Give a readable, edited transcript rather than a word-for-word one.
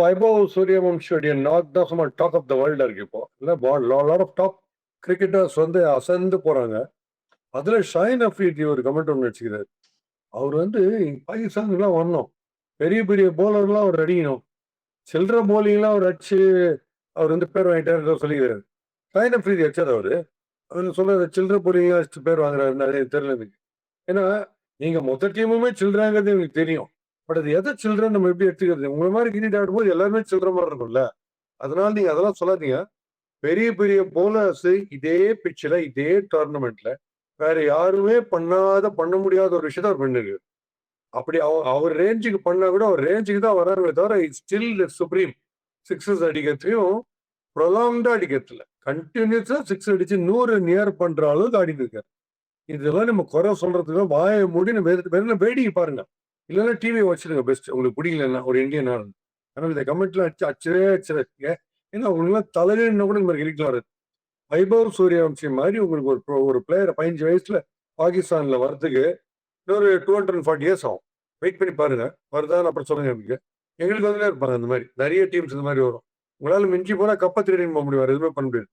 Vaibhav சூரியவம்சியுடைய knock தான் சும்மா talk of the வேர்ல்டா இருக்கு இப்போ. இல்ல லாட் ஆஃப் டாப் கிரிக்கெட்டர்ஸ் வந்து அசந்து போறாங்க. அதுல ஷாஹின் அஃப்ரிதி ஒரு கமெண்ட் ஒன்று வச்சுக்கிறாரு. அவர் வந்து பாகிஸ்தானுக்குலாம் வரணும். பெரிய பெரிய போலர்லாம் அவர் அடிக்கணும். சில்லற போலிங்லாம் அவர் அடிச்சு அவர் வந்து பேர் வாங்கிட்டாரு சொல்லிக்கிறாரு. ஷாஹின் அஃப்ரிதி அடிச்சார் அவரு. அவர் சொல்றாரு சில்லற போலிங்லாம் அடிச்சு பேர் வாங்குறாருன்னு அது தெரியல எனக்கு. ஏன்னா நீங்க மொத்த டீமுமே சில்லறாங்கிறது எனக்கு தெரியும். பட் அது எதை சில்ட்ரன் நம்ம எப்படி எடுத்துக்கிறது? உங்களை மாதிரி கிரிக்கெட் ஆடும்போது எல்லாருமே சில்ட்ர மாதிரி இருக்கும்ல. அதனால நீங்க அதெல்லாம் சொல்லாதீங்க. பெரிய பெரிய போலர்ஸ் இதே பிட்ச்ல இதே டோர்னமெண்ட்ல வேற யாருமே பண்ண முடியாத ஒரு விஷயத்த அவர் பண்ணிருக்காரு. அப்படி அவர் ரேஞ்சுக்கு பண்ணா கூட அவர் ரேஞ்சுக்கு தான் வராருமே தவிர ஸ்டில் சுப்ரீம். சிக்ஸஸ் அடிக்கிறதையும் ப்ரொலாங்டா அடிக்கிறதுல கண்டினியூஸா சிக்ஸ் அடிச்சு 100 நியர் பண்ற அளவுக்கு ஆடிட்டு இருக்காரு. இதெல்லாம் நம்ம குறை சொல்றதுக்கு வாயை மூடி வெறும் வேடிக்கை பாருங்க. இல்லைன்னா டிவி வச்சிருங்க பெஸ்ட். உங்களுக்கு பிடிக்கலன்னா ஒரு இந்தியன் ஆனது. ஆனால் இந்த கமெண்ட்ல அடிச்சிருக்கீங்க. ஏன்னா உங்களுக்கு தலைவன்னா கூட இந்த மாதிரி கிரிக்கெட் வராது. வைபவ் சூரியவம்சி மாதிரி உங்களுக்கு ஒரு பிளேயரை 15 வயசுல பாகிஸ்தான்ல வரதுக்கு இன்னொரு 240 இயர்ஸ் ஆகும். வெயிட் பண்ணி பாருங்க. வருதான்னு அப்புறம் சொல்லுங்க எனக்கு. எங்களுக்கு வந்து இருப்பாங்க அந்த மாதிரி நிறைய டீம்ஸ் இந்த மாதிரி வரும். உங்களால மிஞ்சி போனா கப்பை திருடின்னு போக முடியும். எதுவுமே பண்ண முடியாது.